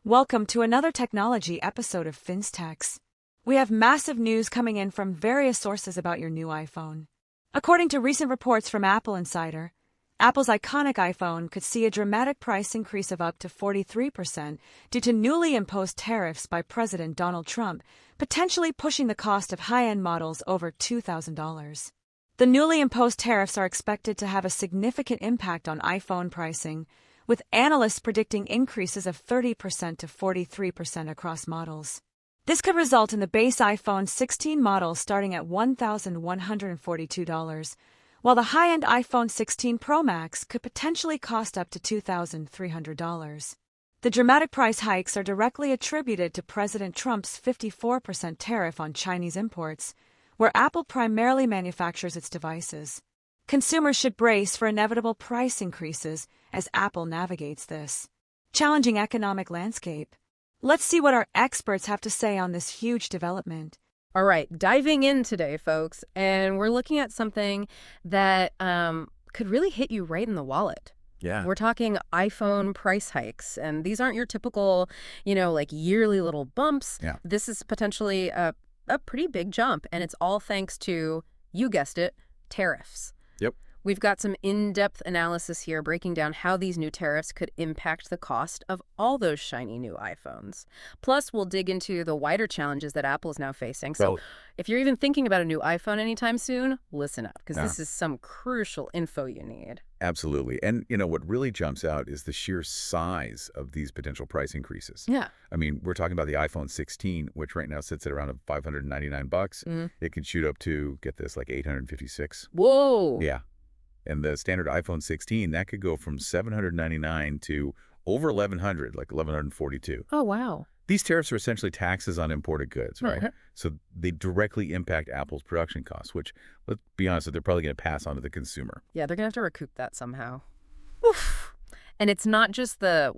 Welcome to another technology episode of FinStechs. We have massive news coming in from various sources about your new iPhone. According to recent reports from Apple Insider, Apple's iconic iPhone could see a dramatic price increase of up to 43% due to newly imposed tariffs by President Donald Trump, potentially pushing the cost of high-end models over $2,000. The newly imposed tariffs are expected to have a significant impact on iPhone pricing, with analysts predicting increases of 30% to 43% across models. This could result in the base iPhone 16 model starting at $1,142, while the high-end iPhone 16 Pro Max could potentially cost up to $2,300. The dramatic price hikes are directly attributed to President Trump's 54% tariff on Chinese imports, where Apple primarily manufactures its devices. Consumers should brace for inevitable price increases as Apple navigates this challenging economic landscape. Let's see what our experts have to say on this huge development. All right, diving in today, folks, and we're looking at something that could really hit you right in the wallet. Yeah. We're talking iPhone price hikes, and these aren't your typical, like yearly little bumps. Yeah. This is potentially a pretty big jump, and it's all thanks to, you guessed it, tariffs. Yep. We've got some in-depth analysis here breaking down how these new tariffs could impact the cost of all those shiny new iPhones. Plus, we'll dig into the wider challenges that Apple is now facing. So if you're even thinking about a new iPhone anytime soon, listen up, because this is some crucial info you need. Absolutely. And, what really jumps out is the sheer size of these potential price increases. Yeah. I mean, we're talking about the iPhone 16, which right now sits at around $599. It can shoot up to, get this, like $856. Whoa. Yeah. And the standard iPhone 16, that could go from $799 to over $1,100, like $1,142. Oh, wow. These tariffs are essentially taxes on imported goods, right? So they directly impact Apple's production costs, which, let's be honest, they're probably going to pass on to the consumer. Yeah, they're going to have to recoup that somehow. Oof. And it's not just the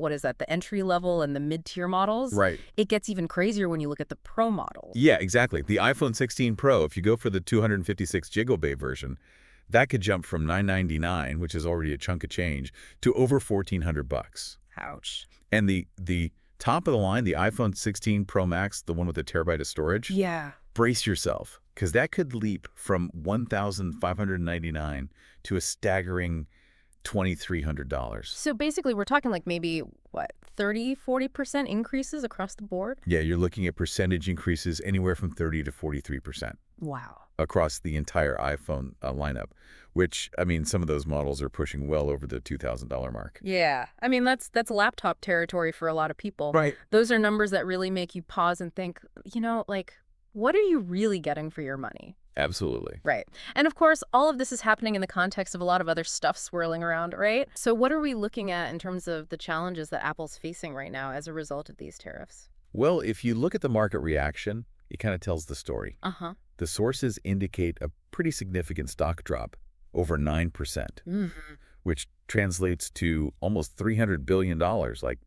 entry level and the mid-tier models. Right. It gets even crazier when you look at the Pro models. Yeah, exactly. The iPhone 16 Pro, if you go for the 256 gigabyte version, that could jump from $999, which is already a chunk of change, to over $1,400. Ouch. And the top of the line, the iPhone 16 Pro Max, the one with the terabyte of storage, yeah, brace yourself, because that could leap from $1,599 to a staggering $2,300. So basically, we're talking like maybe, 30-40% increases across the board? Yeah, you're looking at percentage increases anywhere from 30 to 43%. Wow. Across the entire iPhone lineup, which, I mean, some of those models are pushing well over the $2,000 mark. Yeah. I mean, that's laptop territory for a lot of people. Right. Those are numbers that really make you pause and think, what are you really getting for your money? Absolutely. Right. And of course, all of this is happening in the context of a lot of other stuff swirling around, right? So what are we looking at in terms of the challenges that Apple's facing right now as a result of these tariffs? Well, if you look at the market reaction, it kind of tells the story. The sources indicate a pretty significant stock drop, over 9%, which translates to almost $300 billion, like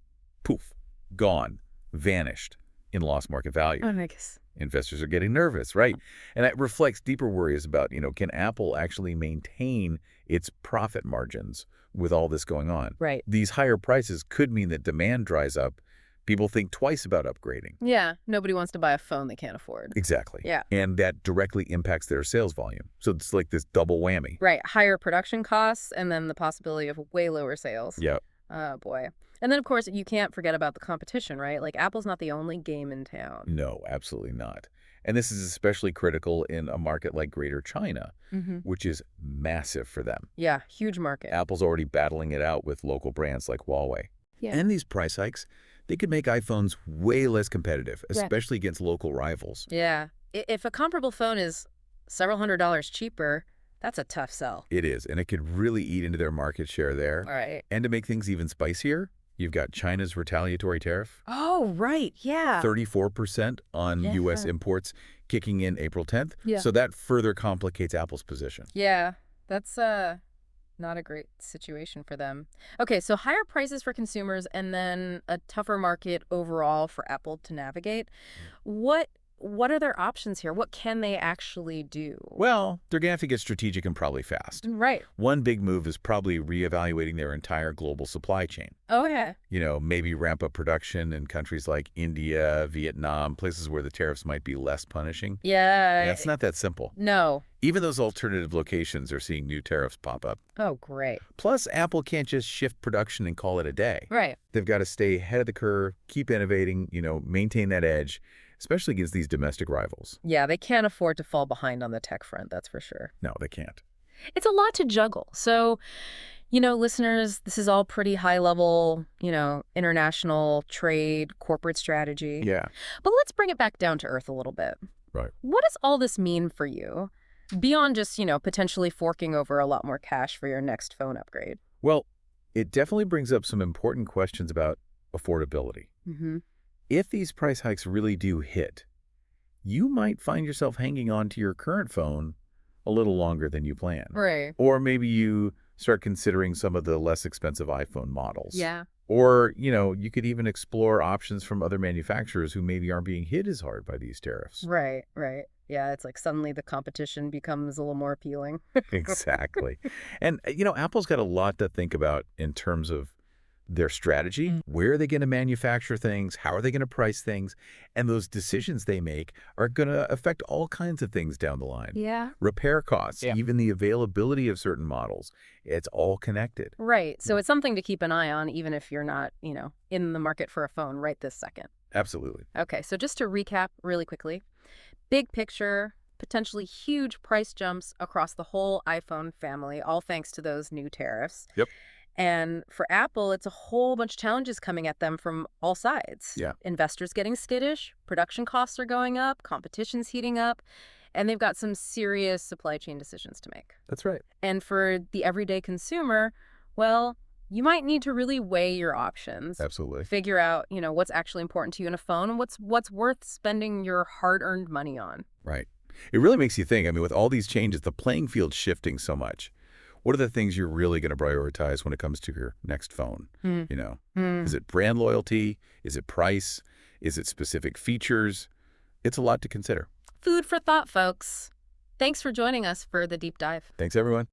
poof, gone, vanished in lost market value. Oh, I guess. Investors are getting nervous, right? And that reflects deeper worries about, can Apple actually maintain its profit margins with all this going on? Right. These higher prices could mean that demand dries up. People think twice about upgrading. Yeah, nobody wants to buy a phone they can't afford. Exactly. Yeah. And that directly impacts their sales volume. So it's like this double whammy. Right, higher production costs and then the possibility of way lower sales. Yeah. Oh, boy. And then, of course, you can't forget about the competition, right? Like, Apple's not the only game in town. No, absolutely not. And this is especially critical in a market like Greater China, which is massive for them. Yeah, huge market. Apple's already battling it out with local brands like Huawei. Yeah. And these price hikes, they could make iPhones way less competitive, especially against local rivals. Yeah. If a comparable phone is several $100s cheaper, that's a tough sell. It is, and it could really eat into their market share there. Right. And to make things even spicier, you've got China's retaliatory tariff. Oh, right. Yeah. 34% on U.S. imports kicking in April 10th. Yeah. So that further complicates Apple's position. Yeah. That's not a great situation for them. Okay, so higher prices for consumers and then a tougher market overall for Apple to navigate. What what are their options here? What can they actually do? Well, they're going to have to get strategic and probably fast. Right. One big move is probably reevaluating their entire global supply chain. Oh, yeah. Maybe ramp up production in countries like India, Vietnam, places where the tariffs might be less punishing. Yeah. It's not that simple. No. Even those alternative locations are seeing new tariffs pop up. Oh, great. Plus, Apple can't just shift production and call it a day. Right. They've got to stay ahead of the curve, keep innovating, maintain that edge, especially against these domestic rivals. Yeah, they can't afford to fall behind on the tech front, that's for sure. No, they can't. It's a lot to juggle. So, listeners, this is all pretty high level, international trade, corporate strategy. Yeah. But let's bring it back down to earth a little bit. Right. What does all this mean for you? Beyond just, potentially forking over a lot more cash for your next phone upgrade. Well, it definitely brings up some important questions about affordability. Mm-hmm. If these price hikes really do hit, you might find yourself hanging on to your current phone a little longer than you plan. Right. Or maybe you start considering some of the less expensive iPhone models. Yeah. Or, you could even explore options from other manufacturers who maybe aren't being hit as hard by these tariffs. Right, right. Yeah, it's like suddenly the competition becomes a little more appealing. Exactly. And, Apple's got a lot to think about in terms of their strategy. Where are they going to manufacture things? How are they going to price things? And those decisions they make are going to affect all kinds of things down the line. Yeah. Repair costs, even the availability of certain models. It's all connected. Right. So it's something to keep an eye on, even if you're not, in the market for a phone right this second. Absolutely. Okay. So just to recap really quickly, big picture, potentially huge price jumps across the whole iPhone family, all thanks to those new tariffs. Yep. And for Apple, it's a whole bunch of challenges coming at them from all sides. Yeah. Investors getting skittish, production costs are going up, competition's heating up, and they've got some serious supply chain decisions to make. That's right. And for the everyday consumer, well, you might need to really weigh your options. Absolutely. Figure out, what's actually important to you in a phone and what's worth spending your hard-earned money on. Right. It really makes you think. With all these changes, the playing field's shifting so much. What are the things you're really going to prioritize when it comes to your next phone? Is it brand loyalty? Is it price? Is it specific features? It's a lot to consider. Food for thought, folks. Thanks for joining us for the deep dive. Thanks, everyone.